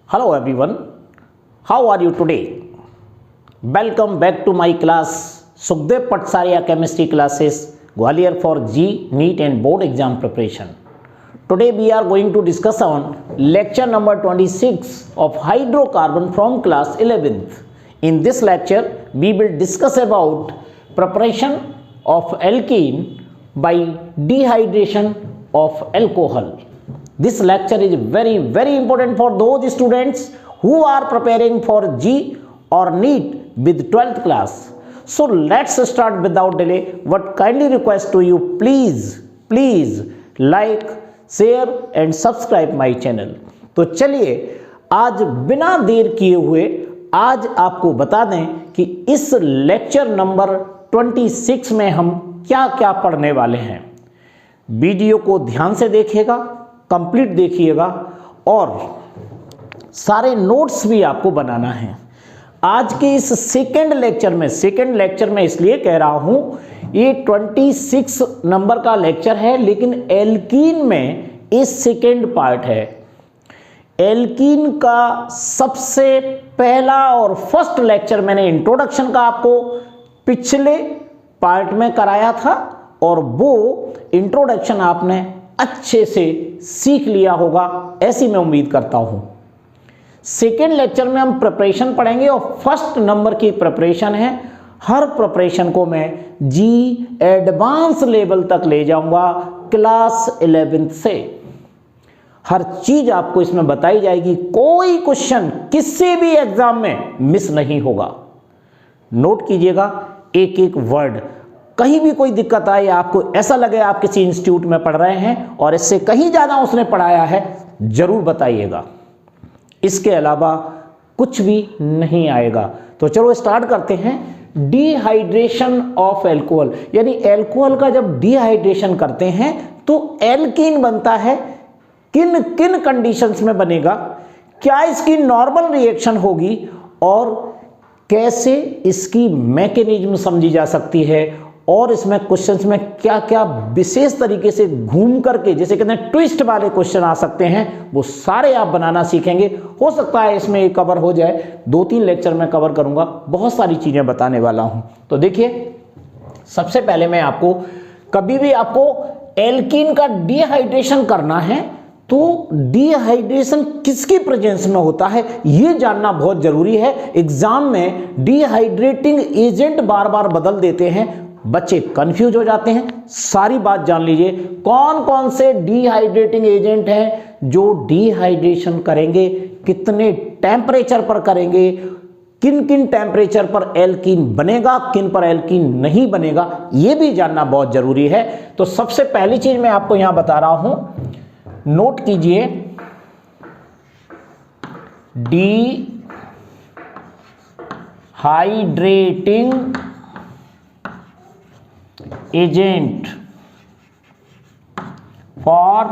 Hello everyone, how are you today? Welcome back to my class Sukhdev Patsaria chemistry classes Gwalior for G, NEET and board exam preparation. Today we are going to discuss on lecture number 26 of hydrocarbon from class 11th. In this lecture we will discuss about preparation of alkene by dehydration of alcohol. This lecture is very important for those students who are preparing for G or NEET with 12th class. So let's start without delay. What kindly request to you, please like, share and subscribe my channel. तो चलिए आज बिना देर किए हुए आज आपको बता दें कि इस लेक्चर नंबर 26 में हम क्या क्या पढ़ने वाले हैं। वीडियो को ध्यान से देखिएगा, कंप्लीट देखिएगा और सारे नोट्स भी आपको बनाना है। आज के इस सेकंड लेक्चर में इसलिए कह रहा हूं, ये 26 नंबर का लेक्चर है, लेकिन एल्कीन में ये सेकंड पार्ट है। एल्कीन का सबसे पहला और फर्स्ट लेक्चर मैंने इंट्रोडक्शन का आपको पिछले पार्ट में कराया था और वो इंट्रोडक्शन आपने अच्छे से सीख लिया होगा, ऐसी मैं उम्मीद करता हूं। सेकेंड लेक्चर में हम प्रिपरेशन पढ़ेंगे और फर्स्ट नंबर की प्रिपरेशन है। हर प्रिपरेशन को मैं जी एडवांस लेवल तक ले जाऊंगा क्लास 11th से। हर चीज आपको इसमें बताई जाएगी, कोई क्वेश्चन किसी भी एग्जाम में मिस नहीं होगा। नोट कीजिएगा एक एक वर्ड। कहीं भी कोई दिक्कत आए, आपको ऐसा लगे आप किसी इंस्टीट्यूट में पढ़ रहे हैं और इससे कहीं ज्यादा उसने पढ़ाया है, जरूर बताइएगा। इसके अलावा कुछ भी नहीं आएगा। तो चलो स्टार्ट करते हैं। डिहाइड्रेशन ऑफ एल्कोहल, यानी एल्कोहल का जब डिहाइड्रेशन करते हैं तो एल्कीन बनता है। किन किन कंडीशंस में बनेगा, क्या इसकी नॉर्मल रिएक्शन होगी और कैसे इसकी मैकेनिज्म समझी जा सकती है, और इसमें क्वेश्चंस में क्या क्या विशेष तरीके से घूम करके, जैसे कहते हैं ट्विस्ट वाले क्वेश्चन आ सकते हैं, वो सारे आप बनाना सीखेंगे। हो सकता है इसमें एक कवर हो जाए, 2-3 लेक्चर में कवर करूंगा, बहुत सारी चीजें बताने वाला हूं। तो देखिए, सबसे पहले मैं आपको, कभी भी आपको एल्कीन का डिहाइड्रेशन करना है तो डिहाइड्रेशन किसकी प्रेजेंस में होता है ये जानना बहुत जरूरी है। एग्जाम में डिहाइड्रेटिंग एजेंट बार बार बदल देते हैं, बच्चे कंफ्यूज हो जाते हैं। सारी बात जान लीजिए, कौन कौन से डिहाइड्रेटिंग एजेंट हैं जो डिहाइड्रेशन करेंगे, कितने टेम्परेचर पर करेंगे, किन किन टेम्परेचर पर एल्कीन बनेगा, किन पर एल्कीन नहीं बनेगा, ये भी जानना बहुत जरूरी है। तो सबसे पहली चीज मैं आपको यहां बता रहा हूं, नोट कीजिए, dehydrating agent for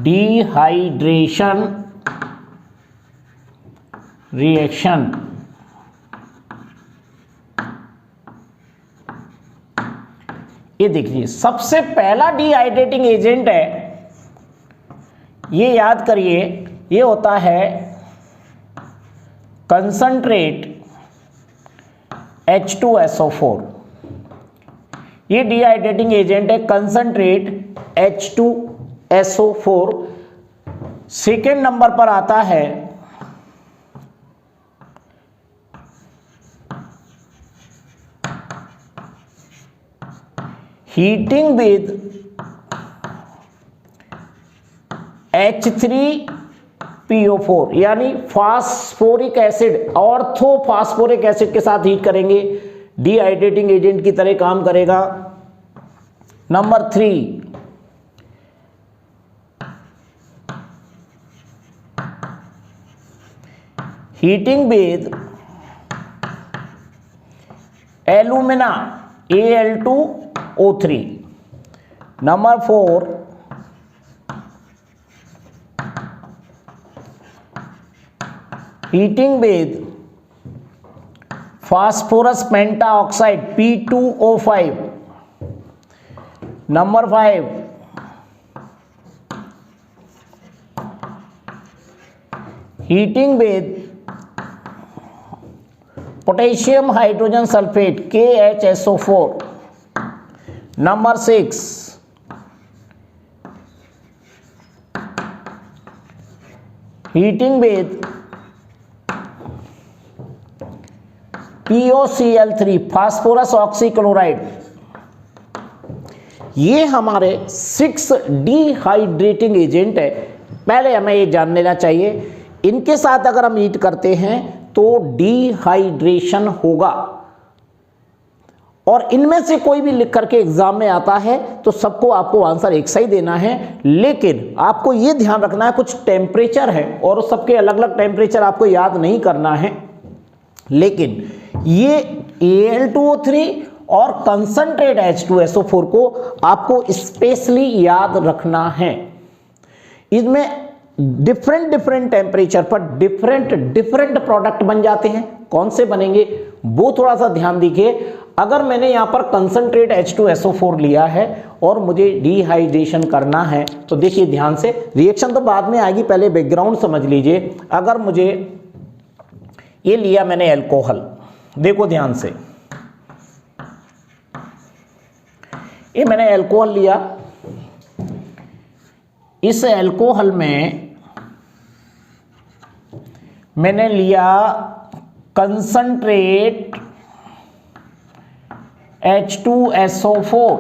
dehydration reaction. ये देखिए, सबसे पहला डिहाइड्रेटिंग एजेंट है, ये याद करिए, ये होता है कंसंट्रेट H2SO4। ये डिहाइड्रेटिंग एजेंट है कंसंट्रेट H2SO4। सेकेंड नंबर पर आता है हीटिंग विद H3PO4, यानी फास्फोरिक एसिड, ऑर्थोफास्फोरिक एसिड के साथ हीट करेंगे, डिहाइड्रेटिंग एजेंट की तरह काम करेगा। Number 3, heating with alumina Al2O3। Number 4, heating with phosphorus pentoxide P2O5। Number 5, heating with potassium hydrogen sulphate KHSO4। Number 6, heating with POCl3 phosphorus oxychloride. ये हमारे 6 डिहाइड्रेटिंग एजेंट है। पहले हमें ये जान लेना चाहिए, इनके साथ अगर हम हीट करते हैं तो डिहाइड्रेशन होगा। और इनमें से कोई भी लिख करके एग्जाम में आता है तो सबको आपको आंसर एक सा ही देना है, लेकिन आपको ये ध्यान रखना है कुछ टेम्परेचर है और सबके अलग अलग टेम्परेचर आपको याद नहीं करना है। लेकिन ये Al2O3 और कंसंट्रेट H2SO4 को आपको स्पेशली याद रखना है। इसमें डिफरेंट टेम्परेचर पर डिफरेंट प्रोडक्ट बन जाते हैं। कौन से बनेंगे वो थोड़ा सा ध्यान दीजिए। अगर मैंने यहां पर कंसंट्रेट H2SO4 लिया है और मुझे डिहाइड्रेशन करना है तो देखिए ध्यान से, रिएक्शन तो बाद में आएगी, पहले बैकग्राउंड समझ लीजिए। अगर मुझे ये लिया मैंने अल्कोहल, देखो ध्यान से, ये मैंने अल्कोहल लिया, इस अल्कोहल में मैंने लिया कंसंट्रेट H2SO4,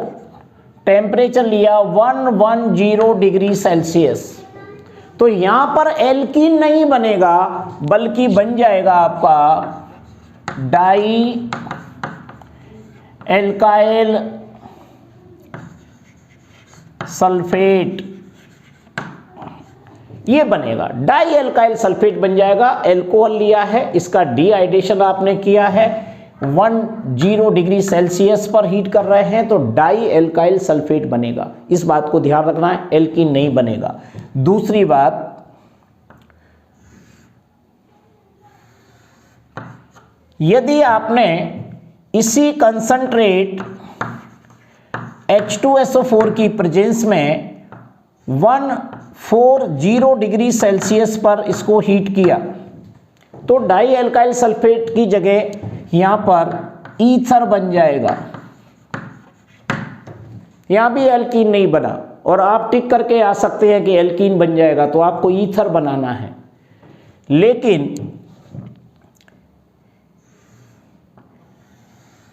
टेम्परेचर लिया 110 डिग्री सेल्सियस। तो यहां पर एल्कीन नहीं बनेगा बल्कि बन जाएगा आपका डाई एल्काइल सल्फेट, ये बनेगा डाई एल्काइल सल्फेट बन जाएगा। अल्कोहल लिया है, इसका डिहाइड्रेशन आपने किया है, 10 डिग्री सेल्सियस पर हीट कर रहे हैं तो डाई एल्काइल सल्फेट बनेगा। इस बात को ध्यान रखना है, एल्कीन नहीं बनेगा। दूसरी बात, यदि आपने इसी कंसंट्रेट H2SO4 की प्रेजेंस में 140 डिग्री सेल्सियस पर इसको हीट किया तो डाई एल्काइल सल्फेट की जगह यहां पर ईथर बन जाएगा। यहां भी एल्कीन नहीं बना और आप टिक करके आ सकते हैं कि एल्कीन बन जाएगा, तो आपको ईथर बनाना है। लेकिन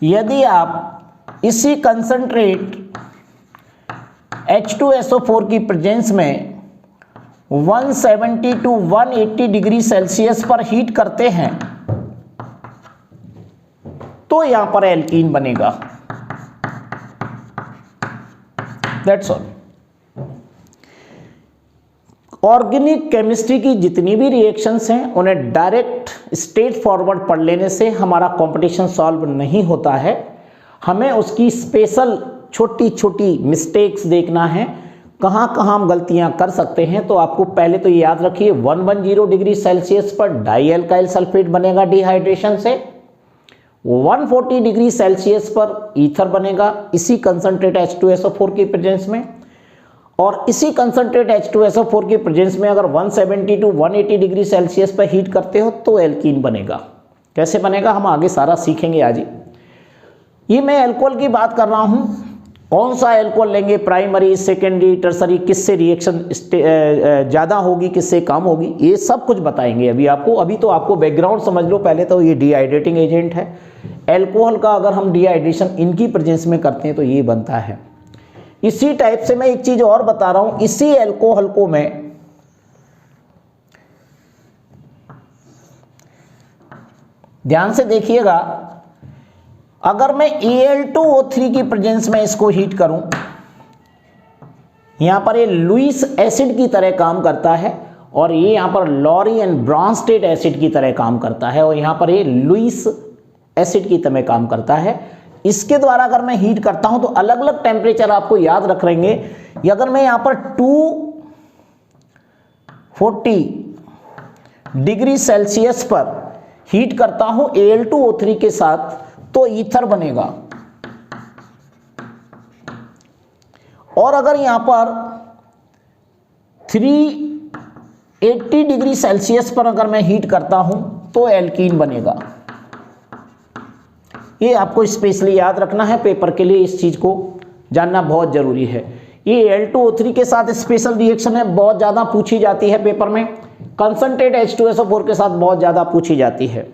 यदि आप इसी कंसंट्रेट H2SO4 की प्रेजेंस में 170 टू 180 डिग्री सेल्सियस पर हीट करते हैं तो यहां पर एल्कीन बनेगा। That's all. ऑर्गेनिक केमिस्ट्री की जितनी भी रिएक्शंस हैं उन्हें डायरेक्ट स्ट्रेट फॉरवर्ड पढ़ लेने से हमारा कंपटीशन सॉल्व नहीं होता है। हमें उसकी स्पेशल छोटी छोटी मिस्टेक्स देखना है, कहां कहां हम गलतियां कर सकते हैं। तो आपको पहले तो याद रखिए 110 डिग्री सेल्सियस पर डाई एल्काइल सल्फेट बनेगा डिहाइड्रेशन से, 140 डिग्री सेल्सियस पर ईथर बनेगा इसी कंसंट्रेट H2SO4 की प्रेजेंस में, और इसी कंसंट्रेट H2SO4 की प्रेजेंस में अगर 170 टू 180 डिग्री सेल्सियस पर हीट करते हो तो एल्कीन बनेगा। कैसे बनेगा हम आगे सारा सीखेंगे आज ही। ये मैं अल्कोहल की बात कर रहा हूं, कौन सा अल्कोहल लेंगे, प्राइमरी सेकेंडरी टर्सरी, किससे रिएक्शन ज़्यादा होगी किससे कम होगी, ये सब कुछ बताएंगे अभी आपको। अभी तो आपको बैकग्राउंड समझ लो। पहले तो ये डिहाइड्रेटिंग एजेंट है, अल्कोहल का अगर हम डिहाइड्रेशन इनकी प्रेजेंस में करते हैं तो ये बनता है। इसी टाइप से मैं एक चीज और बता रहा हूं, इसी अल्कोहल को मैं ध्यान से देखिएगा, अगर मैं Al2O3 की प्रेजेंस में इसको हीट करूं, यहां पर ये लुईस एसिड की तरह काम करता है और ये यहां पर लॉरी एंड ब्रॉन्स्टेड एसिड की तरह काम करता है, और यहां पर ये लुईस एसिड की तरह काम करता है। इसके द्वारा अगर मैं हीट करता हूं तो अलग अलग टेम्परेचर आपको याद रख लेंगे। अगर मैं यहां पर 240 डिग्री सेल्सियस पर हीट करता हूं Al2O3 के साथ तो ईथर बनेगा। और अगर यहाँ पर 380 डिग्री सेल्सियस पर अगर मैं हीट करता हूं तो एल्कीन बनेगा। ये आपको स्पेशली याद रखना है, पेपर के लिए इस चीज को जानना बहुत जरूरी है। ये Al2O3 के साथ स्पेशल रिएक्शन है, बहुत ज्यादा पूछी जाती है पेपर में। कंसंट्रेट H2SO4 के साथ बहुत ज्यादा पूछी जाती है।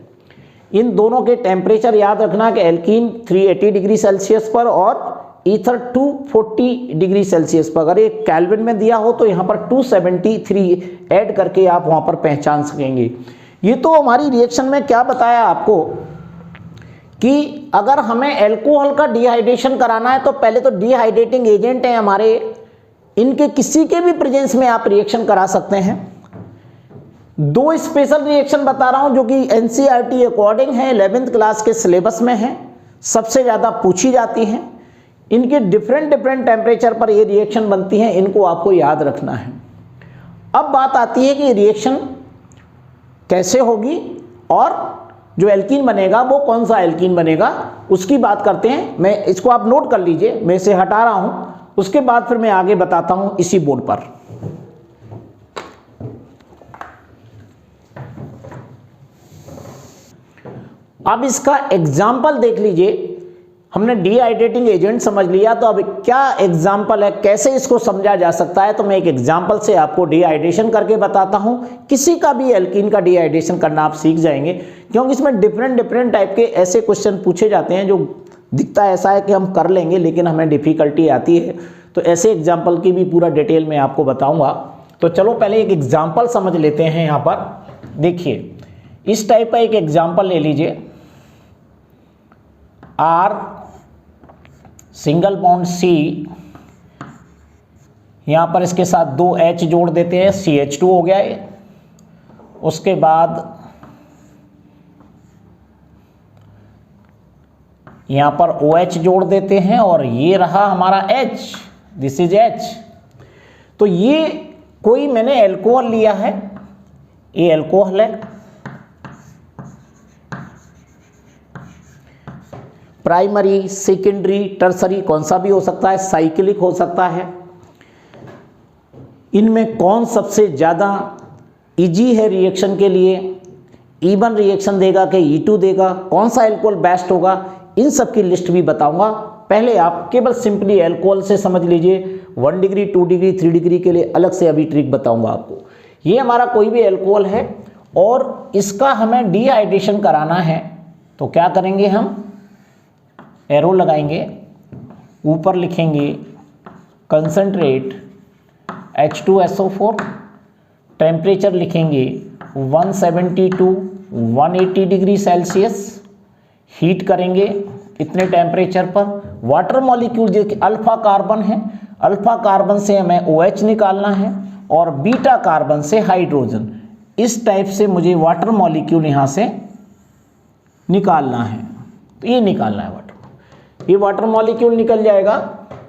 इन दोनों के टेम्परेचर याद रखना कि एल्कीन 380 डिग्री सेल्सियस पर और ईथर 240 डिग्री सेल्सियस पर। अगर ये केल्विन में दिया हो तो यहाँ पर 273 ऐड करके आप वहां पर पहचान सकेंगे। ये तो हमारी रिएक्शन में क्या बताया आपको कि अगर हमें अल्कोहल का डिहाइड्रेशन कराना है तो पहले तो डिहाइड्रेटिंग एजेंट है हमारे, इनके किसी के भी प्रेजेंस में आप रिएक्शन करा सकते हैं। दो स्पेशल रिएक्शन बता रहा हूं जो कि एनसीईआरटी अकॉर्डिंग है, 11th क्लास के सिलेबस में है, सबसे ज्यादा पूछी जाती हैं। इनके डिफरेंट टेम्परेचर पर ये रिएक्शन बनती हैं, इनको आपको याद रखना है। अब बात आती है कि रिएक्शन कैसे होगी और जो एल्कीन बनेगा वो कौन सा एल्कीन बनेगा उसकी बात करते हैं। मैं इसको आप नोट कर लीजिए, मैं इसे हटा रहा हूं, उसके बाद फिर मैं आगे बताता हूं इसी बोर्ड पर। अब इसका एग्जाम्पल देख लीजिए। हमने डिहाइड्रेटिंग एजेंट समझ लिया, तो अब क्या एग्जाम्पल है, कैसे इसको समझा जा सकता है। तो मैं एक एग्जाम्पल से आपको डिहाइड्रेशन करके बताता हूं। किसी का भी एल्कीन का डिहाइड्रेशन करना आप सीख जाएंगे, क्योंकि इसमें डिफरेंट टाइप के ऐसे क्वेश्चन पूछे जाते हैं जो दिखता ऐसा है कि हम कर लेंगे लेकिन हमें डिफिकल्टी आती है। तो ऐसे एग्जाम्पल की भी पूरा डिटेल में आपको बताऊंगा। तो चलो पहले एक एग्जाम्पल समझ लेते हैं। यहाँ पर देखिए, इस टाइप का एक एग्जाम्पल ले लीजिए। R सिंगल बॉन्ड C, यहां पर इसके साथ 2 H जोड़ देते हैं, CH2 हो गया है। उसके बाद यहां पर OH जोड़ देते हैं और ये रहा हमारा H, दिस इज H। तो ये कोई मैंने एल्कोहल लिया है, ये एल्कोहल है। प्राइमरी, सेकेंडरी, टर्सरी कौन सा भी हो सकता है, साइक्लिक हो सकता है। इनमें कौन सबसे ज़्यादा इजी है रिएक्शन के लिए, इवन रिएक्शन देगा कि E2 देगा, कौन सा एल्कोहल बेस्ट होगा, इन सब की लिस्ट भी बताऊंगा। पहले आप केवल सिंपली एल्कोहल से समझ लीजिए। 1 डिग्री, 2 डिग्री, 3 डिग्री के लिए अलग से अभी ट्रिक बताऊंगा आपको। ये हमारा कोई भी एल्कोहल है और इसका हमें डिहाइड्रेशन कराना है, तो क्या करेंगे, हम एरो लगाएंगे, ऊपर लिखेंगे कंसंट्रेट H2SO4, टेम्परेचर लिखेंगे 170 to 180 डिग्री सेल्सियस। हीट करेंगे इतने टेम्परेचर पर। वाटर मॉलिक्यूल जो कि अल्फा कार्बन है, अल्फा कार्बन से हमें OH निकालना है और बीटा कार्बन से हाइड्रोजन। इस टाइप से मुझे वाटर मॉलिक्यूल यहाँ से निकालना है। तो ये निकालना है वाटर, ये वाटर मॉलिक्यूल निकल जाएगा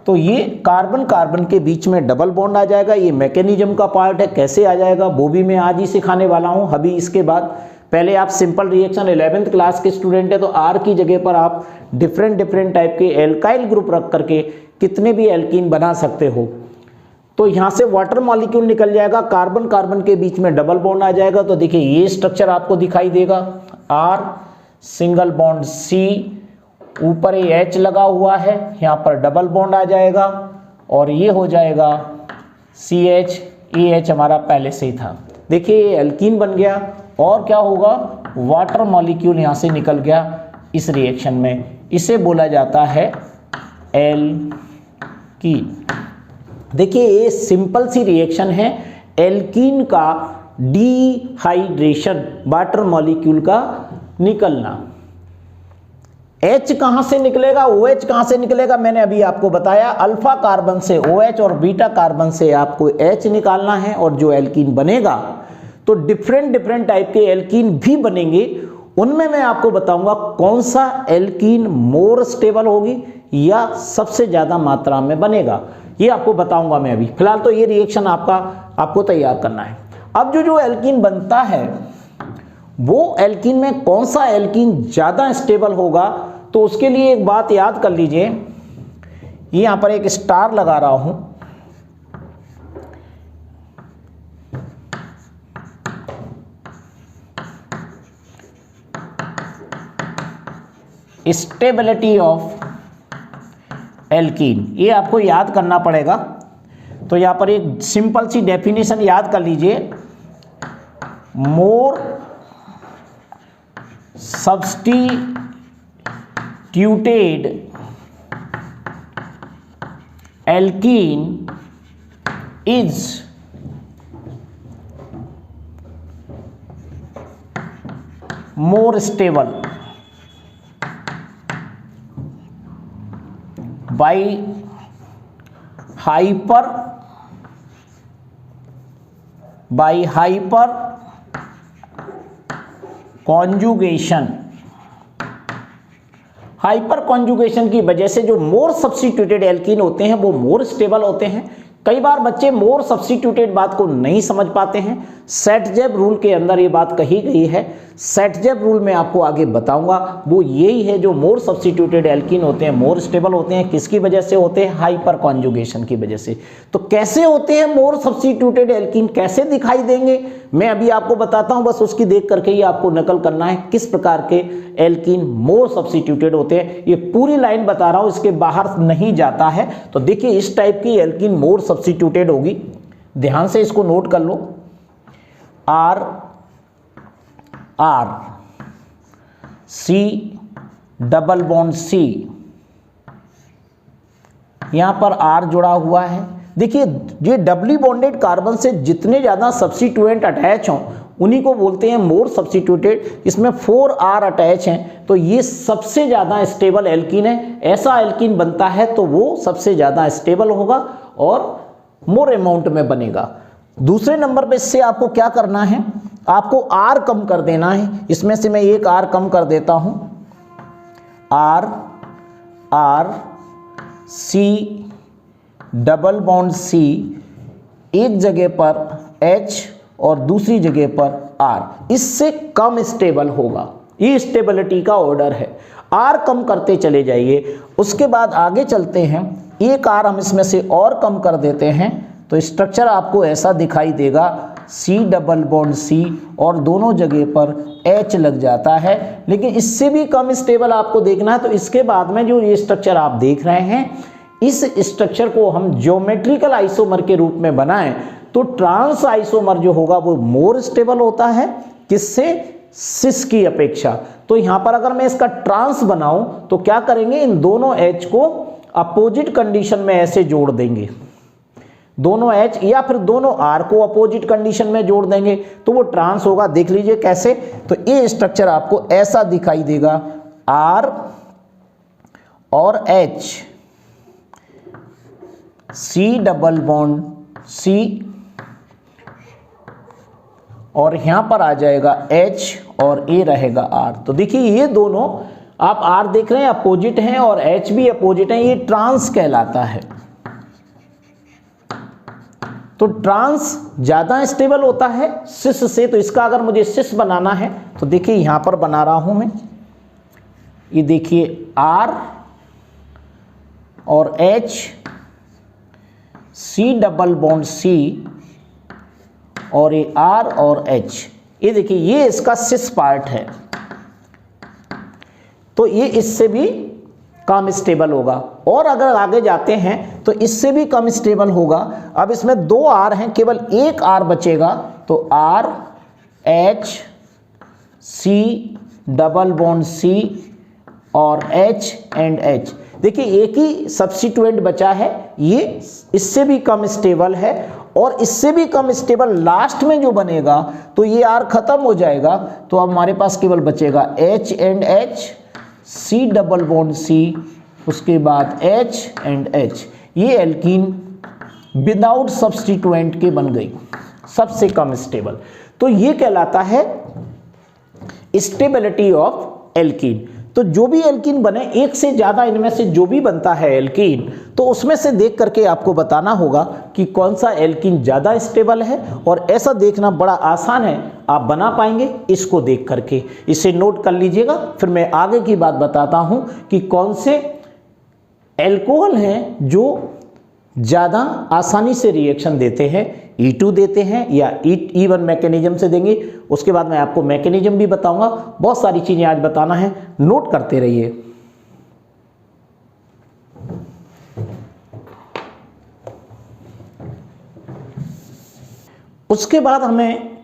तो ये कार्बन कार्बन के बीच में डबल बॉन्ड आ जाएगा। ये मैकेनिज्म का पार्ट है, कैसे आ जाएगा वो भी मैं आज ही सिखाने वाला हूँ। अभी इसके बाद पहले आप सिंपल रिएक्शन 11th क्लास के स्टूडेंट है तो R की जगह पर आप डिफरेंट टाइप के एल्काइल ग्रुप रख करके कितने भी एल्कीन बना सकते हो। तो यहाँ से वाटर मॉलिक्यूल निकल जाएगा, कार्बन कार्बन के बीच में डबल बॉन्ड आ जाएगा। तो देखिए ये स्ट्रक्चर आपको दिखाई देगा, R सिंगल बॉन्ड C, ऊपर ये H लगा हुआ है, यहाँ पर डबल बॉन्ड आ जाएगा और ये हो जाएगा CH, EH हमारा पहले से ही था। देखिए ये एल्कीन बन गया और क्या होगा, वाटर मॉलिक्यूल यहाँ से निकल गया इस रिएक्शन में। इसे बोला जाता है एल्कीन। देखिए ये सिंपल सी रिएक्शन है, एल्कीन का डिहाइड्रेशन, वाटर मॉलिक्यूल का निकलना। H कहां से निकलेगा, OH कहां से निकलेगा, मैंने अभी आपको बताया। अल्फा कार्बन से OH और बीटा कार्बन से आपको H निकालना है और जो एल्कीन बनेगा, तो डिफरेंट टाइप के एल्कीन भी बनेंगे। उनमें मैं आपको बताऊंगा कौन सा एल्कीन मोर स्टेबल होगी या सबसे ज्यादा मात्रा में बनेगा, ये आपको बताऊंगा मैं अभी। फिलहाल तो ये रिएक्शन आपको तैयार करना है। अब जो एल्कीन बनता है वो एल्कीन में कौन सा एल्कीन ज्यादा स्टेबल होगा, तो उसके लिए एक बात याद कर लीजिए। ये यहाँ पर एक स्टार लगा रहा हूं। स्टेबिलिटी ऑफ एल्कीन, ये आपको याद करना पड़ेगा। तो यहाँ पर एक सिंपल सी डेफिनेशन याद कर लीजिए, मोर substituted alkene is more stable by hyper conjugation। Hyper conjugation की वजह से जो मोर सब्स्टिट्यूटेड एल्कीन होते हैं वो मोर स्टेबल होते हैं। कई बार बच्चे मोर सब्स्टिट्यूटेड बात को नहीं समझ पाते हैं। सेट-जेब रूल के अंदर ये बात कही गई है। सेट-जेब रूल में आपको आगे बताऊंगा, वो यही है, जो मोर सब्स्टिट्यूटेड एल्कीन होते हैं मोर स्टेबल होते हैं। किसकी वजह से होते हैं? हाइपर कॉन्जुगेशन की वजह से। तो कैसे होते हैं मोर सब्स्टिट्यूटेड एल्कीन, कैसे दिखाई देंगे, मैं अभी आपको बताता हूं। बस उसकी देख करके ही आपको नकल करना है किस प्रकार के एल्कीन मोर सब्स्टिट्यूटेड होते हैं। ये पूरी लाइन बता रहा हूं, इसके बाहर नहीं जाता है। तो देखिए इस टाइप की एल्कीन मोर सब्स्टिट्यूटेड होगी, ध्यान से इसको नोट कर लो। R R C double bond C, यहां पर आर जुड़ा हुआ है। देखिए ये डबली बॉन्डेड कार्बन से जितने ज्यादा सब्स्टिट्यूएंट अटैच हों उन्हीं को बोलते हैं मोर सब्स्टिट्यूटेड। इसमें 4R अटैच हैं, तो ये सबसे ज्यादा स्टेबल एल्कीन है। ऐसा एल्कीन बनता है तो वो सबसे ज्यादा स्टेबल होगा और मोर अमाउंट में बनेगा। दूसरे नंबर पे इससे आपको क्या करना है, आपको R कम कर देना है। इसमें से मैं एक R कम कर देता हूं, R R C double bond C, एक जगह पर H और दूसरी जगह पर R, इससे कम स्टेबल होगा। ये स्टेबिलिटी का ऑर्डर है। R कम करते चले जाइए। उसके बाद आगे चलते हैं, एक R हम इसमें से और कम कर देते हैं तो स्ट्रक्चर आपको ऐसा दिखाई देगा, C डबल बॉन्ड C और दोनों जगह पर H लग जाता है। लेकिन इससे भी कम स्टेबल आपको देखना है, तो इसके बाद में जो ये स्ट्रक्चर आप देख रहे हैं, इस स्ट्रक्चर को हम ज्योमेट्रिकल आइसोमर के रूप में बनाएं तो ट्रांस आइसोमर जो होगा वो मोर स्टेबल होता है। किससे? सिस की अपेक्षा। तो यहां पर अगर मैं इसका ट्रांस बनाऊं तो क्या करेंगे, इन दोनों H को अपोजिट कंडीशन में ऐसे जोड़ देंगे, दोनों H या फिर दोनों R को अपोजिट कंडीशन में जोड़ देंगे तो वो ट्रांस होगा। देख लीजिए कैसे। तो ये स्ट्रक्चर आपको ऐसा दिखाई देगा, R और H, C double bond C और यहां पर आ जाएगा H और A रहेगा R। तो देखिए ये दोनों आप R देख रहे हैं अपोजिट हैं और H भी अपोजिट है, ये ट्रांस कहलाता है। तो ट्रांस ज्यादा स्टेबल होता है सिस से। तो इसका अगर मुझे सिस बनाना है तो देखिए यहां पर बना रहा हूं मैं, ये देखिए R और H, C double bond C और ये R और H, ये देखिए ये इसका सिस पार्ट है। तो ये इससे भी कम स्टेबल होगा। और अगर आगे जाते हैं तो इससे भी कम स्टेबल होगा। अब इसमें दो R हैं, केवल एक R बचेगा, तो R H C double bond C और H एंड H। देखिए एक ही सब्स्टिट्यूएंट बचा है, ये इससे भी कम स्टेबल है और इससे भी कम स्टेबल लास्ट में जो बनेगा तो ये R खत्म हो जाएगा। तो अब हमारे पास केवल बचेगा H and H, C double bond C, उसके बाद H एंड H। ये एल्कीन विदाउट सब्स्टिट्यूएंट के बन गई, सबसे कम स्टेबल। तो ये कहलाता है स्टेबिलिटी ऑफ एल्कीन। तो जो भी एल्कीन बने, एक से ज्यादा इनमें से जो भी बनता है एल्कीन, तो उसमें से देख करके आपको बताना होगा कि कौन सा एल्कीन ज्यादा स्टेबल है। और ऐसा देखना बड़ा आसान है, आप बना पाएंगे इसको देख करके। इसे नोट कर लीजिएगा, फिर मैं आगे की बात बताता हूं कि कौन से एल्कोहल हैं जो ज़्यादा आसानी से रिएक्शन देते हैं, E2 देते हैं या E1 मैकेनिज्म से देंगे। उसके बाद मैं आपको मैकेनिज्म भी बताऊंगा। बहुत सारी चीज़ें आज बताना है, नोट करते रहिए। उसके बाद हमें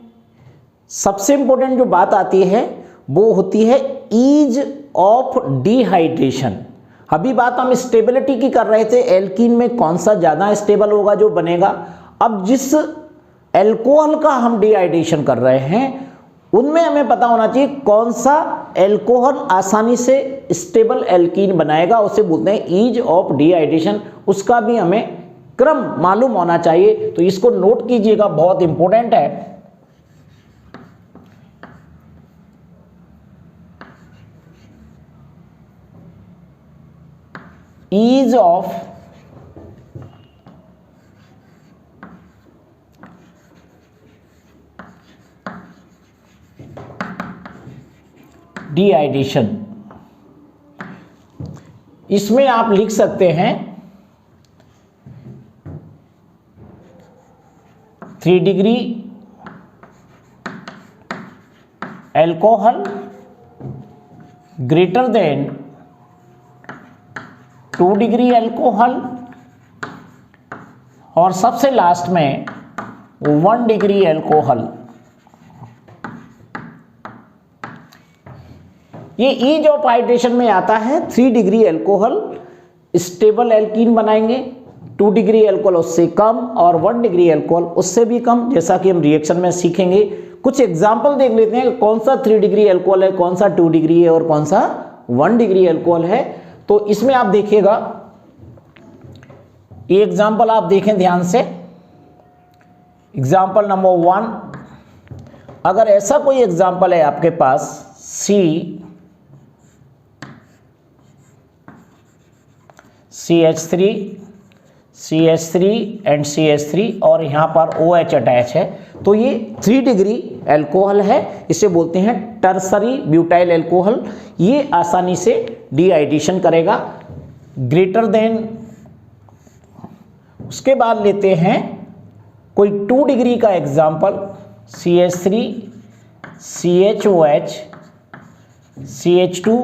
सबसे इंपॉर्टेंट जो बात आती है वो होती है ईज ऑफ डिहाइड्रेशन। अभी बात हम स्टेबिलिटी की कर रहे थे, एल्कीन में कौन सा ज़्यादा स्टेबल होगा जो बनेगा। अब जिस एल्कोहल का हम डिहाइड्रेशन कर रहे हैं उनमें हमें पता होना चाहिए कौन सा एल्कोहल आसानी से स्टेबल एल्कीन बनाएगा, उसे बोलते हैं ईज ऑफ डिहाइड्रेशन। उसका भी हमें क्रम मालूम होना चाहिए, तो इसको नोट कीजिएगा, बहुत इंपॉर्टेंट है। ease of dehydration, इसमें आप लिख सकते हैं 3 degree alcohol greater than 2 degree alcohol और सबसे लास्ट में 1 डिग्री एल्कोहल। ये ईज ऑफ हाइड्रेशन में आता है। 3 डिग्री एल्कोहल स्टेबल एल्कीन बनाएंगे, 2 डिग्री एल्कोहल उससे कम और 1 डिग्री एल्कोहल उससे भी कम, जैसा कि हम रिएक्शन में सीखेंगे। कुछ एग्जाम्पल देख लेते हैं कि कौन सा 3 डिग्री एल्कोहल है, कौन सा 2 डिग्री है और कौन सा 1 डिग्री एल्कोहल है। तो इसमें आप देखिएगा, ये एग्जाम्पल आप देखें ध्यान से। एग्जाम्पल नंबर 1, अगर ऐसा कोई एग्जाम्पल है आपके पास CH3 एंड CH3 और यहाँ पर OH अटैच है, तो ये 3 डिग्री एल्कोहल है। इसे बोलते हैं टर्सरी ब्यूटाइल एल्कोहल। ये आसानी से डिहाइड्रेशन करेगा ग्रेटर देन। उसके बाद लेते हैं कोई 2 डिग्री का example, CH3 CHOH CH2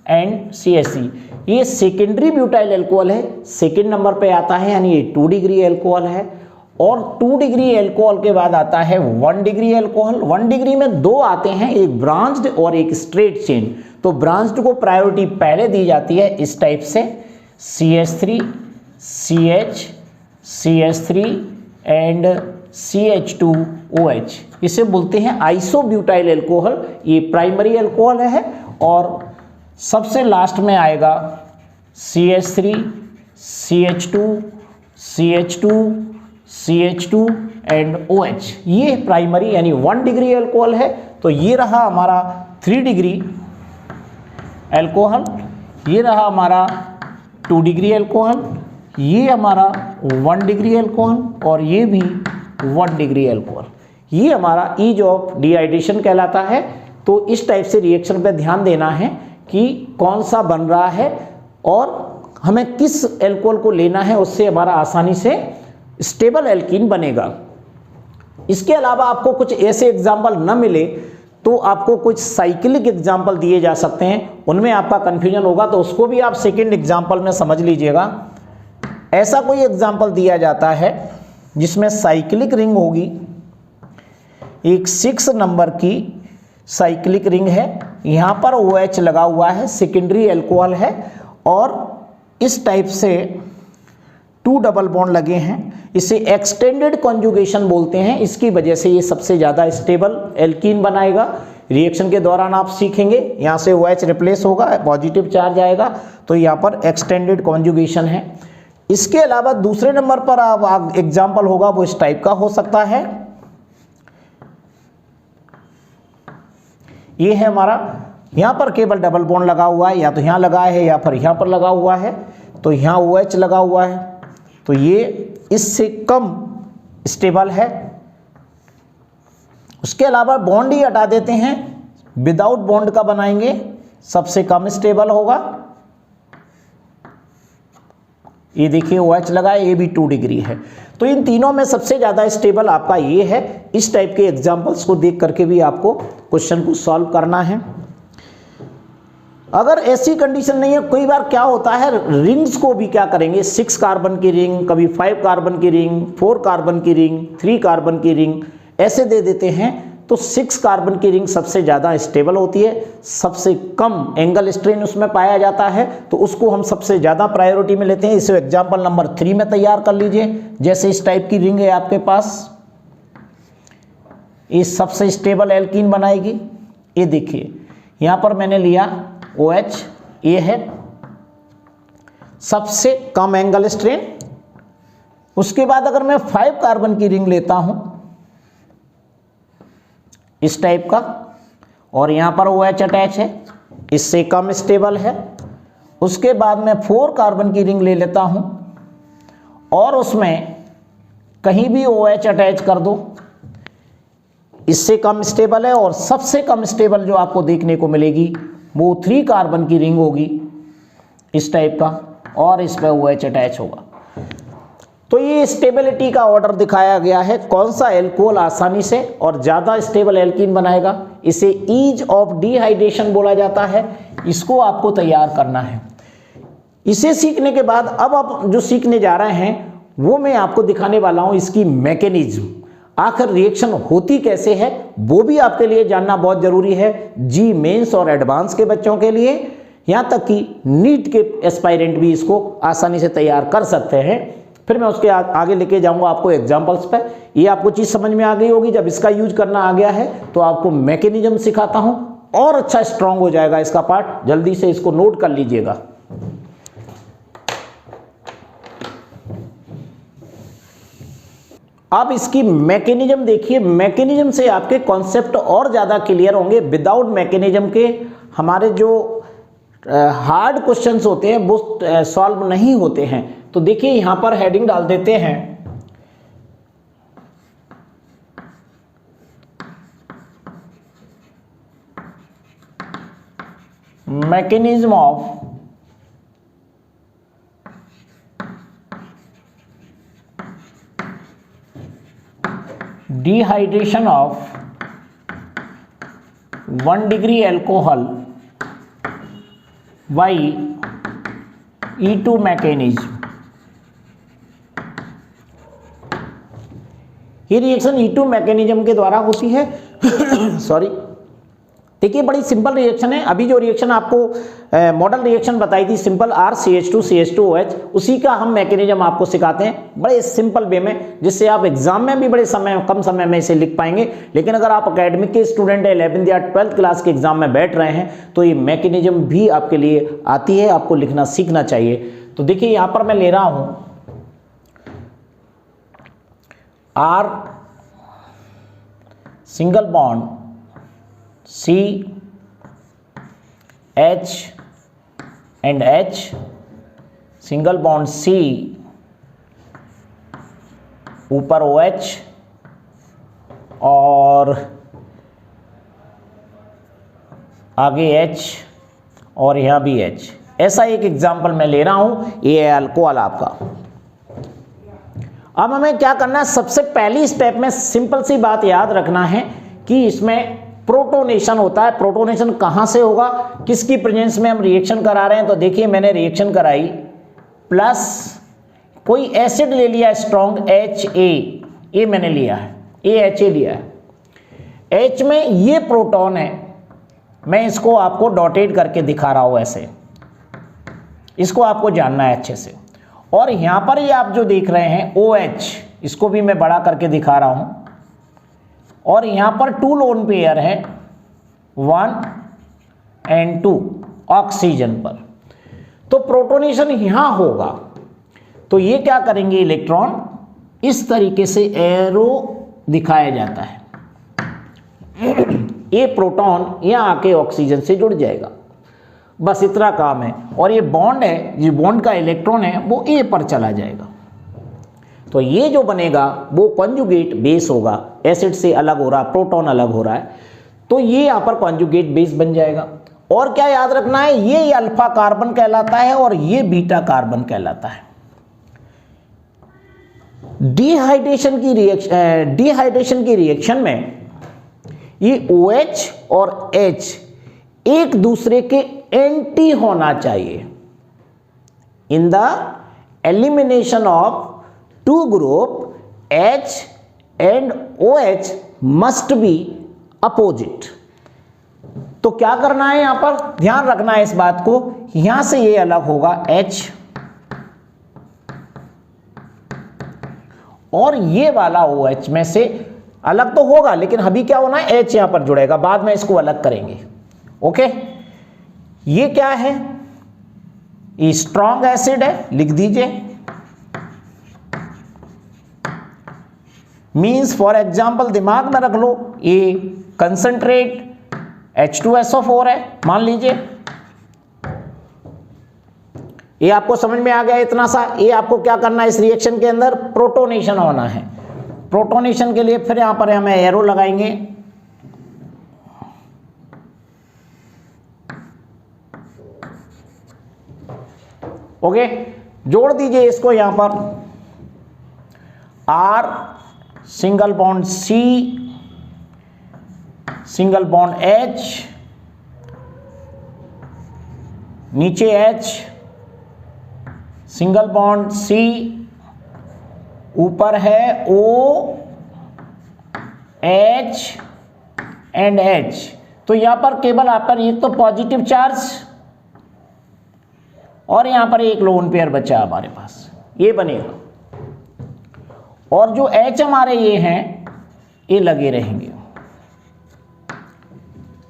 and CH3। ये सेकेंडरी ब्यूटाइल एल्कोहल है, सेकेंड नंबर पे आता है, यानी ये 2 डिग्री एल्कोहल है। और 2 डिग्री एल्कोहल के बाद आता है 1 डिग्री एल्कोहल। 1 डिग्री में 2 आते हैं, एक ब्रांच्ड और एक स्ट्रेट चेन। तो ब्रांच्ड को प्रायोरिटी पहले दी जाती है इस टाइप से, CH3 CH CH3 and CH2OH। इसे बोलते हैं आइसोब्यूटाइल एल्कोहल। ये प्राइमरी एल्कोहल है। और सबसे लास्ट में आएगा CH3 CH2 एंड OH। ये प्राइमरी यानी 1 डिग्री एल्कोहल है। तो ये रहा हमारा 3 डिग्री एल्कोहल, ये रहा हमारा 2 डिग्री एल्कोहल, ये हमारा 1 डिग्री एल्कोहल और ये भी 1 डिग्री एल्कोहल। ये हमारा ईज ऑफ डिहाइड्रेशन कहलाता है। तो इस टाइप से रिएक्शन पे ध्यान देना है कि कौन सा बन रहा है और हमें किस एल्कोहल को लेना है, उससे हमारा आसानी से स्टेबल एल्कीन बनेगा। इसके अलावा आपको कुछ ऐसे एग्जाम्पल न मिले तो आपको कुछ साइक्लिक एग्जाम्पल दिए जा सकते हैं, उनमें आपका कंफ्यूजन होगा, तो उसको भी आप सेकेंड एग्जाम्पल में समझ लीजिएगा। ऐसा कोई एग्जाम्पल दिया जाता है जिसमें साइक्लिक रिंग होगी, एक 6 नंबर की साइक्लिक रिंग है, यहाँ पर OH लगा हुआ है, सेकेंडरी एल्कोहल है और इस टाइप से 2 डबल बॉन्ड लगे हैं। इसे एक्सटेंडेड कॉन्जुगेशन बोलते हैं। इसकी वजह से ये सबसे ज़्यादा स्टेबल एल्कीन बनाएगा। रिएक्शन के दौरान आप सीखेंगे, यहाँ से OH रिप्लेस होगा, पॉजिटिव चार्ज आएगा, तो यहाँ पर एक्सटेंडेड कॉन्जुगेशन है। इसके अलावा दूसरे नंबर पर आप एग्जाम्पल होगा वो इस टाइप का हो सकता है। ये है हमारा, यहाँ पर केवल डबल बॉन्ड लगा हुआ है, या तो यहाँ लगा है या फिर यहाँ पर लगा हुआ है, तो यहाँ OH लगा हुआ है, तो ये इससे कम स्टेबल है। उसके अलावा बॉन्ड ही हटा देते हैं, विदाउट बॉन्ड का बनाएंगे, सबसे कम स्टेबल होगा। ये देखिए OH लगा है, ये भी 2 डिग्री है। तो इन तीनों में सबसे ज़्यादा स्टेबल आपका ये है। इस टाइप के एग्जाम्पल्स को देख करके भी आपको क्वेश्चन को सॉल्व करना है। अगर ऐसी कंडीशन नहीं है, कई बार क्या होता है रिंग्स को भी क्या करेंगे, 6 कार्बन की रिंग, कभी 5 कार्बन की रिंग, 4 कार्बन की रिंग, 3 कार्बन की रिंग ऐसे दे देते हैं। तो 6 कार्बन की रिंग सबसे ज़्यादा स्टेबल होती है, सबसे कम एंगल स्ट्रेन उसमें पाया जाता है, तो उसको हम सबसे ज़्यादा प्रायोरिटी में लेते हैं। इसे एग्जाम्पल नंबर 3 में तैयार कर लीजिए। जैसे इस टाइप की रिंग है आपके पास, ये सबसे स्टेबल एल्कीन बनाएगी। ये देखिए यहाँ पर मैंने लिया OH, ये है सबसे कम एंगल स्ट्रेन। उसके बाद अगर मैं 5 कार्बन की रिंग लेता हूं इस टाइप का, और यहां पर OH अटैच है, इससे कम स्टेबल है। उसके बाद मैं 4 कार्बन की रिंग ले लेता हूं और उसमें कहीं भी OH अटैच कर दो, इससे कम स्टेबल है। और सबसे कम स्टेबल जो आपको देखने को मिलेगी वो 3 कार्बन की रिंग होगी इस टाइप का, और इस पर OH अटैच होगा। तो ये स्टेबिलिटी का ऑर्डर दिखाया गया है, कौन सा एल्कोहल आसानी से और ज़्यादा स्टेबल एल्कीन बनाएगा। इसे ईज ऑफ डिहाइड्रेशन बोला जाता है। इसको आपको तैयार करना है। इसे सीखने के बाद अब आप जो सीखने जा रहे हैं वो मैं आपको दिखाने वाला हूँ इसकी मैकेनिज्म, आखिर रिएक्शन होती कैसे है, वो भी आपके लिए जानना बहुत जरूरी है। जी मेंस और एडवांस के बच्चों के लिए, यहाँ तक कि नीट के एस्पायरेंट भी इसको आसानी से तैयार कर सकते हैं। फिर मैं उसके आगे लेके जाऊंगा आपको एग्जांपल्स पे। ये आपको चीज़ समझ में आ गई होगी। जब इसका यूज करना आ गया है तो आपको मैकेनिज्म सिखाता हूँ, और अच्छा स्ट्रांग हो जाएगा इसका पार्ट। जल्दी से इसको नोट कर लीजिएगा। आप इसकी मैकेनिज्म देखिए, मैकेनिज्म से आपके कॉन्सेप्ट और ज़्यादा क्लियर होंगे। विदाउट मैकेनिज्म के हमारे जो हार्ड क्वेश्चंस होते हैं वो सॉल्व नहीं होते हैं। तो देखिए यहाँ पर हेडिंग डाल देते हैं, mechanism of dehydration of 1 degree alcohol by E2 mechanism. ये रिएक्शन E2 मैकेनिज्म के द्वारा होती है। सॉरी, देखिए बड़ी सिंपल रिएक्शन है। अभी जो रिएक्शन आपको मॉडल रिएक्शन बताई थी सिंपल RCH2CH2OH, उसी का हम मैकेनिज्म आपको सिखाते हैं बड़े सिंपल वे में, जिससे आप एग्जाम में भी बड़े कम समय में इसे लिख पाएंगे। लेकिन अगर आप एकेडमिक के स्टूडेंट है, 11th या 12th क्लास के एग्जाम में बैठ रहे हैं, तो ये मैकेनिज्म भी आपके लिए आती है, आपको लिखना सीखना चाहिए। तो देखिए यहाँ पर मैं ले रहा हूँ R single bond C H and H, single bond C ऊपर OH और आगे H और यहाँ भी H। ऐसा एक एग्जाम्पल मैं ले रहा हूं। ये है अल्कोहल आपका। अब हमें क्या करना है, सबसे पहली स्टेप में सिंपल सी बात याद रखना है कि इसमें प्रोटोनेशन होता है। प्रोटोनेशन कहाँ से होगा, किसकी प्रेजेंस में हम रिएक्शन करा रहे हैं। तो देखिए मैंने रिएक्शन कराई, प्लस कोई एसिड ले लिया स्ट्रॉन्ग HA, ये मैंने लिया है, ये HA लिया है। H में ये प्रोटॉन है, मैं इसको आपको डॉटेड करके दिखा रहा हूँ ऐसे, इसको आपको जानना है अच्छे से। और यहाँ पर ये आप जो देख रहे हैं OH, इसको भी मैं बड़ा करके दिखा रहा हूँ। और यहाँ पर 2 लोन पेयर है, 1 और 2 ऑक्सीजन पर। तो प्रोटोनेशन यहाँ होगा। तो ये क्या करेंगे, इलेक्ट्रॉन इस तरीके से एरो दिखाया जाता है। ये प्रोटॉन यहाँ आके ऑक्सीजन से जुड़ जाएगा, बस इतना काम है। और ये बॉन्ड है, ये बॉन्ड का इलेक्ट्रॉन है वो A पर चला जाएगा। तो ये जो बनेगा वो कॉन्जुगेट बेस होगा। एसिड से अलग हो रहा, प्रोटॉन अलग हो रहा है, तो ये यहाँ पर कॉन्जुगेट बेस बन जाएगा। और क्या याद रखना है, ये अल्फा कार्बन कहलाता है और ये बीटा कार्बन कहलाता है। डिहाइड्रेशन की रिएक्शन में ये OH और H एक दूसरे के एंटी होना चाहिए। In the elimination of two group H and OH must be opposite. तो क्या करना है, यहां पर ध्यान रखना है इस बात को, यहां से ये अलग होगा H और ये वाला OH में से अलग तो होगा, लेकिन अभी क्या होना है, H यहां पर जुड़ेगा, बाद में इसको अलग करेंगे। ओके, ये क्या है, ये स्ट्रॉन्ग एसिड है, लिख दीजिए। मीन्स फॉर एग्जाम्पल दिमाग में रख लो, ये कंसंट्रेट H2SO4 है, मान लीजिए। ये आपको समझ में आ गया इतना सा। ये आपको क्या करना है, इस रिएक्शन के अंदर प्रोटोनेशन होना है। प्रोटोनेशन के लिए फिर यहां पर हमें एरो लगाएंगे। ओके, जोड़ दीजिए इसको यहां पर, R single bond C single bond H, नीचे H सिंगल बॉन्ड C, ऊपर है O H एंड H। तो यहां पर केवल आप पर एक तो पॉजिटिव चार्ज और यहां पर एक लोन पेयर बचा हमारे पास, ये बनेगा। और जो H हमारे ये हैं, ये लगे रहेंगे।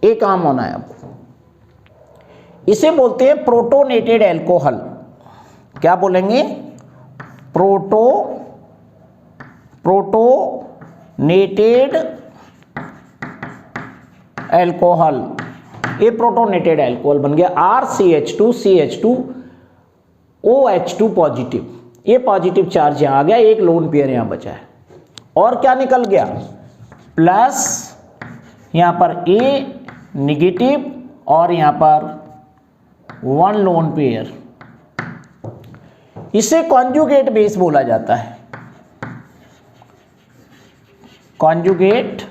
एक काम होना है आपको, इसे बोलते हैं प्रोटोनेटेड एल्कोहल। क्या बोलेंगे, प्रोटोनेटेड एल्कोहल। ये प्रोटोनेटेड एल्कोहल बन गया। RCH2 CH2 OH2 पॉजिटिव, ये पॉजिटिव चार्ज यहां आ गया, एक लोन पेयर यहां बचा है। और क्या निकल गया, प्लस यहां पर A निगेटिव और यहां पर 1 लोन पेयर। इसे कॉन्जुगेट बेस बोला जाता है। कॉन्जुगेट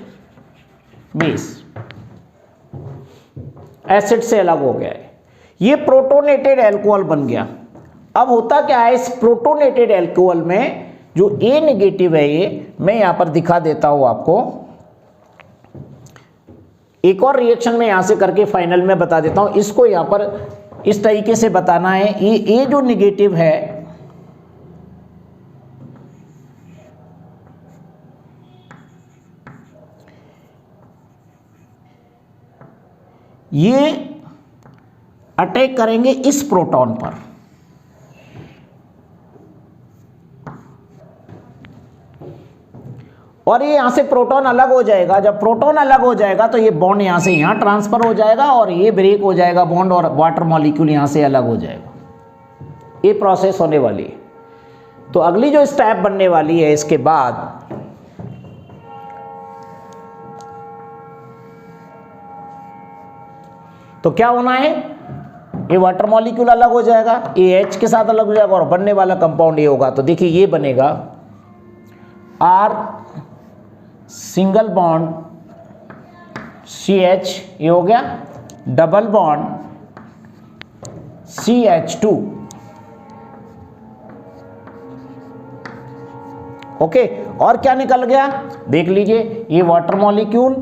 बेस एसिड से अलग हो गया है, ये प्रोटोनेटेड एल्कोहल बन गया। अब होता क्या है, इस प्रोटोनेटेड एल्कोहल में जो A नेगेटिव है, ये मैं यहां पर दिखा देता हूं आपको। एक और रिएक्शन में यहां से करके फाइनल में बता देता हूं। इसको यहां पर इस तरीके से बताना है, ये A जो नेगेटिव है, ये अटैक करेंगे इस प्रोटॉन पर, और ये यहां से प्रोटॉन अलग हो जाएगा। जब प्रोटॉन अलग हो जाएगा तो ये बॉन्ड यहां से यहां ट्रांसफर हो जाएगा और ये ब्रेक हो जाएगा बॉन्ड, और वाटर मॉलिक्यूल यहां से अलग हो जाएगा। ये प्रोसेस होने वाली है। तो अगली जो स्टेप बनने वाली है इसके बाद, तो क्या होना है, ये वाटर मॉलिक्यूल अलग हो जाएगा, ये H के साथ अलग हो जाएगा और बनने वाला कंपाउंड ये होगा। तो देखिए ये बनेगा R सिंगल बॉन्ड CH, ये हो गया डबल बॉन्ड CH2। ओके, और क्या निकल गया देख लीजिए, ये वाटर मॉलिक्यूल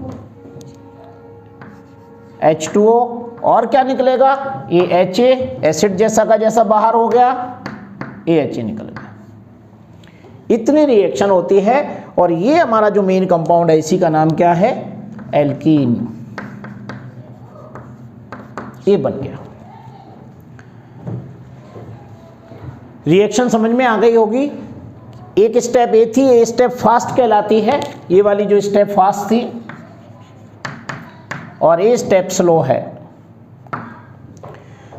H2O, और क्या निकलेगा, ये HA एसिड जैसा का जैसा बाहर हो गया, ये HA निकल गया। इतनी रिएक्शन होती है और ये हमारा जो मेन कंपाउंड है इसी का नाम क्या है, एल्कीन। ये बन गया। रिएक्शन समझ में आ गई होगी। एक स्टेप ये थी, ये स्टेप फास्ट कहलाती है, ये वाली जो स्टेप फास्ट थी, और ये स्टेप स्लो है।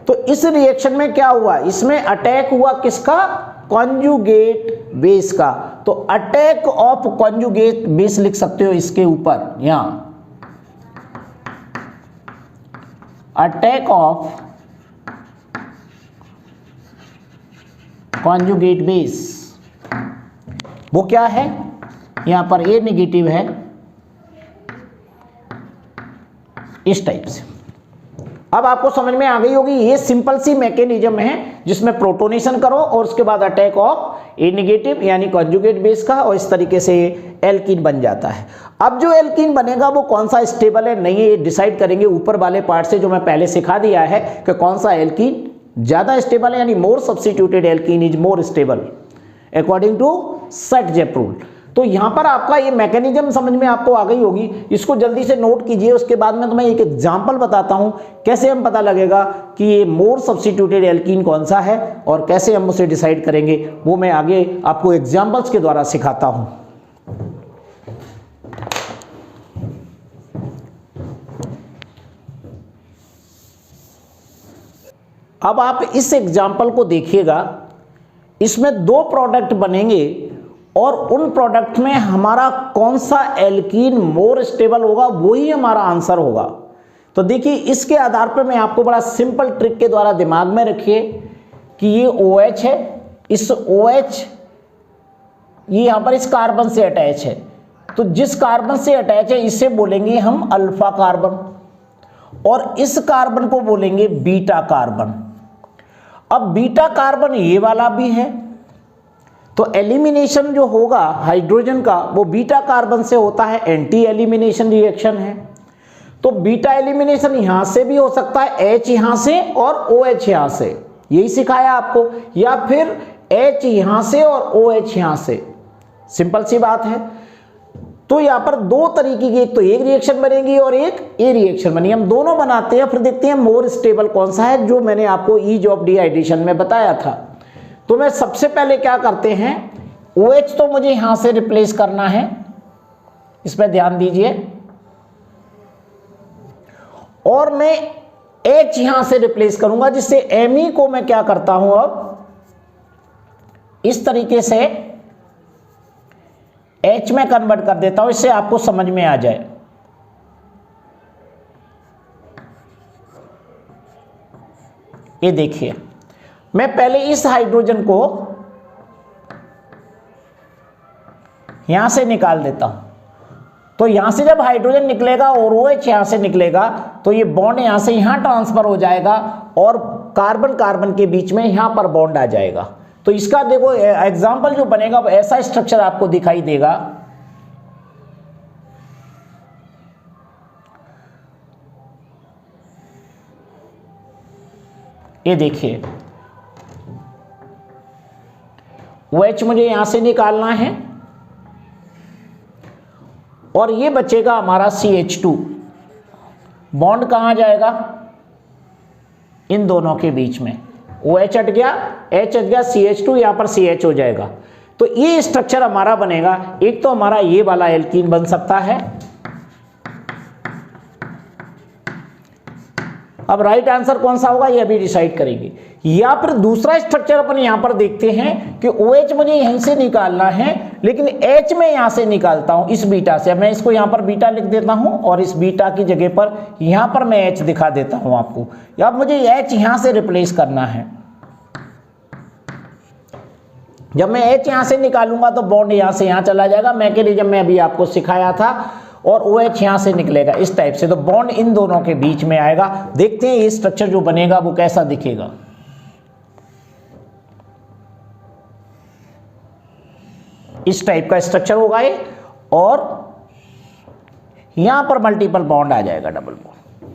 तो इस रिएक्शन में क्या हुआ, इसमें अटैक हुआ किसका, कॉन्जुगेट बेस का। तो अटैक ऑफ कॉन्जुगेट बेस लिख सकते हो इसके ऊपर, यहां अटैक ऑफ कॉन्जुगेट बेस। वो क्या है, यहाँ पर A नेगेटिव है इस टाइप से। अब आपको समझ में आ गई होगी, ये सिंपल सी मैकेनिज्म है जिसमें प्रोटोनेशन करो और उसके बाद अटैक ऑफ ए नेगेटिव यानी कॉन्जुगेट बेस का, और इस तरीके से एल्कीन बन जाता है। अब जो एल्कीन बनेगा वो कौन सा स्टेबल है नहीं है ये डिसाइड करेंगे ऊपर वाले पार्ट से, जो मैं पहले सिखा दिया है कि कौन सा एल्कीन ज़्यादा स्टेबल है, यानी more substituted alkene is more stable according to Saytzeff rule. तो यहाँ पर आपका ये मैकेनिज्म समझ में आपको आ गई होगी, इसको जल्दी से नोट कीजिए। उसके बाद में तो मैं एक एग्जांपल बताता हूँ कैसे हम पता लगेगा कि ये मोर सब्स्टिट्यूटेड एल्कीन कौन सा है और कैसे हम उसे डिसाइड करेंगे, वो मैं आगे आपको एग्जांपल्स के द्वारा सिखाता हूँ। अब आप इस एग्जाम्पल को देखिएगा, इसमें दो प्रोडक्ट बनेंगे और उन प्रोडक्ट में हमारा कौन सा एल्कीन मोर स्टेबल होगा वही हमारा आंसर होगा। तो देखिए इसके आधार पर मैं आपको बड़ा सिंपल ट्रिक के द्वारा दिमाग में रखिए कि ये OH है, इस OH ये यहाँ पर इस कार्बन से अटैच है, तो जिस कार्बन से अटैच है इसे बोलेंगे हम अल्फा कार्बन और इस कार्बन को बोलेंगे बीटा कार्बन। अब बीटा कार्बन ये वाला भी है, तो एलिमिनेशन जो होगा हाइड्रोजन का वो बीटा कार्बन से होता है, एंटी एलिमिनेशन रिएक्शन है। तो बीटा एलिमिनेशन यहां से भी हो सकता है, H यहां से और OH यहां से, यही सिखाया आपको, या फिर H यहां से और OH यहां से, सिंपल सी बात है। तो यहाँ पर दो तरीके की, एक तो एक रिएक्शन बनेगी और एक ए रिएक्शन बनेगी, हम दोनों बनाते हैं, फिर देखते हैं मोर स्टेबल कौन सा है, जो मैंने आपको ईज ऑफ डिहाइड्रेशन में बताया था। तो मैं सबसे पहले क्या करते हैं, OH तो मुझे यहां से रिप्लेस करना है, इस पर ध्यान दीजिए, और मैं H यहां से रिप्लेस करूंगा, जिससे Me को मैं क्या करता हूं अब इस तरीके से H में कन्वर्ट कर देता हूं, इससे आपको समझ में आ जाए। ये देखिए मैं पहले इस हाइड्रोजन को यहां से निकाल देता हूं, तो यहां से जब हाइड्रोजन निकलेगा और OH यहां से निकलेगा तो ये बॉन्ड यहां से यहां ट्रांसफर हो जाएगा और कार्बन कार्बन के बीच में यहां पर बॉन्ड आ जाएगा। तो इसका देखो एग्जाम्पल जो बनेगा वो ऐसा स्ट्रक्चर आपको दिखाई देगा। ये देखिए OH मुझे यहां से निकालना है और ये बचेगा हमारा CH2, बॉन्ड कहां जाएगा, इन दोनों के बीच में, OH हट गया, H हट गया, CH2 यहां पर CH हो जाएगा। तो ये स्ट्रक्चर हमारा बनेगा। एक तो हमारा ये वाला एल्कीन बन सकता है। अब राइट आंसर कौन सा होगा ये अभी डिसाइड करेंगे। या फिर दूसरा स्ट्रक्चर अपन यहां पर देखते हैं कि OH मुझे यहीं से निकालना है, लेकिन H मैं यहां से निकालता हूं इस बीटा से। मैं इसको यहां पर बीटा लिख देता हूं और इस बीटा की जगह पर यहां पर मैं H दिखा देता हूं आपको। या मुझे H यहां से रिप्लेस करना है। जब मैं H यहां से निकालूंगा तो बॉन्ड यहां से यहां चला जाएगा, मैकेनिज्म में अभी आपको सिखाया था, और OH यहां से निकलेगा इस टाइप से, तो बॉन्ड इन दोनों के बीच में आएगा। देखते हैं ये स्ट्रक्चर जो बनेगा वो कैसा दिखेगा। इस टाइप का स्ट्रक्चर होगा ये, और यहां पर मल्टीपल बॉन्ड आ जाएगा, डबल बॉन्ड,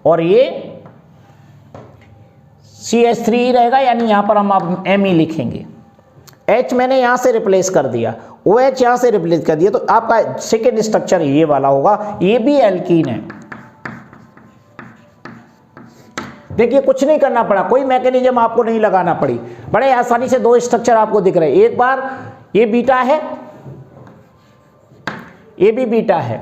और ये CH3 रहेगा, यानी यहां पर हम अब Me लिखेंगे। H मैंने यहां से रिप्लेस कर दिया, OH यहां से रिप्लेस कर दिया, तो आपका सेकेंड स्ट्रक्चर ये वाला होगा। ये भी एल्कीन है। देखिए कुछ नहीं करना पड़ा, कोई मैकेनिज्म आपको नहीं लगाना पड़ी, बड़े आसानी से दो स्ट्रक्चर आपको दिख रहे हैं। एक बार ये बीटा है, ये भी बीटा है,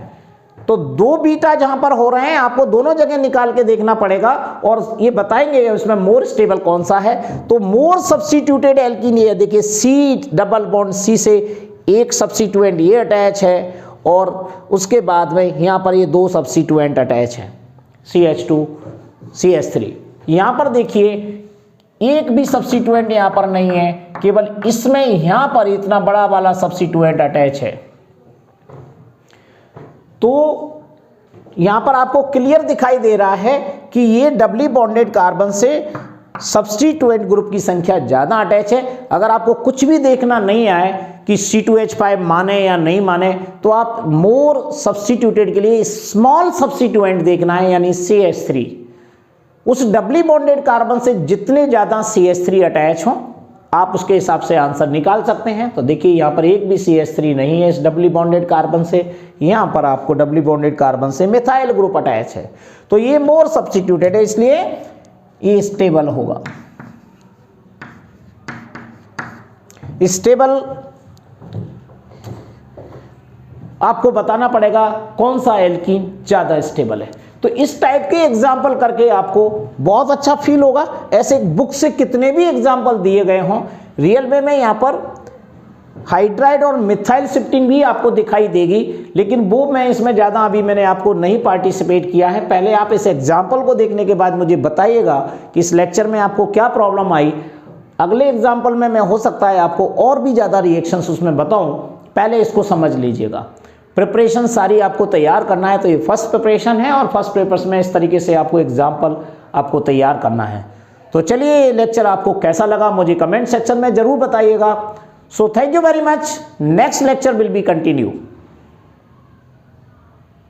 तो दो बीटा जहां पर हो रहे हैं आपको दोनों जगह निकाल के देखना पड़ेगा और ये बताएंगे उसमें मोर स्टेबल कौन सा है। तो मोर सब्स्टिट्यूटेड एल्कीन ये देखिए, C डबल बॉन्ड C से एक सब्स्टिट्यूएंट ये अटैच है, और उसके बाद में यहां पर ये दो सब्स्टिट्यूएंट अटैच है, CH2 CH3। यहां पर देखिए एक भी सब्स्टिट्यूएंट यहां पर नहीं है, केवल इसमें यहां पर इतना बड़ा वाला सब्स्टिट्यूएंट अटैच है। तो यहां पर आपको क्लियर दिखाई दे रहा है कि ये डबली बॉन्डेड कार्बन से सब्स्टिट्यूएंट ग्रुप की संख्या ज्यादा अटैच है। अगर आपको कुछ भी देखना नहीं आए कि C2H5 माने या नहीं माने, तो आप मोर सब्स्टिट्यूटेड के लिए स्मॉल सब्स्टिट्यूएंट देखना है, यानी CH3। उस डबली बॉन्डेड कार्बन से जितने ज्यादा CH3 अटैच हो, आप उसके हिसाब से आंसर निकाल सकते हैं। तो देखिए यहां पर एक भी CH3 नहीं है इस डबली बॉन्डेड कार्बन से, यहां पर आपको डबली बॉन्डेड कार्बन से मिथाइल ग्रुप अटैच है। तो ये मोर सब्स्टिट्यूटेड है, इसलिए ये स्टेबल होगा। स्टेबल आपको बताना पड़ेगा कौन सा एल्कीन ज्यादा स्टेबल है। तो इस टाइप के एग्जाम्पल करके आपको बहुत अच्छा फील होगा। ऐसे बुक से कितने भी एग्जाम्पल दिए गए हों, रियल में यहाँ पर हाइड्राइड और मिथाइल शिफ्टिंग भी आपको दिखाई देगी, लेकिन वो मैं इसमें ज़्यादा अभी मैंने आपको नहीं पार्टिसिपेट किया है। पहले आप इस एग्जाम्पल को देखने के बाद मुझे बताइएगा कि इस लेक्चर में आपको क्या प्रॉब्लम आई। अगले एग्जाम्पल में मैं हो सकता है आपको और भी ज़्यादा रिएक्शंस उसमें बताऊँ, पहले इसको समझ लीजिएगा। प्रिपरेशन सारी आपको तैयार करना है, तो ये फर्स्ट प्रिपरेशन है और फर्स्ट पेपर्स में इस तरीके से आपको एग्जाम्पल आपको तैयार करना है। तो चलिए ये लेक्चर आपको कैसा लगा मुझे कमेंट सेक्शन में ज़रूर बताइएगा। So thank you very much. Next lecture will be continue.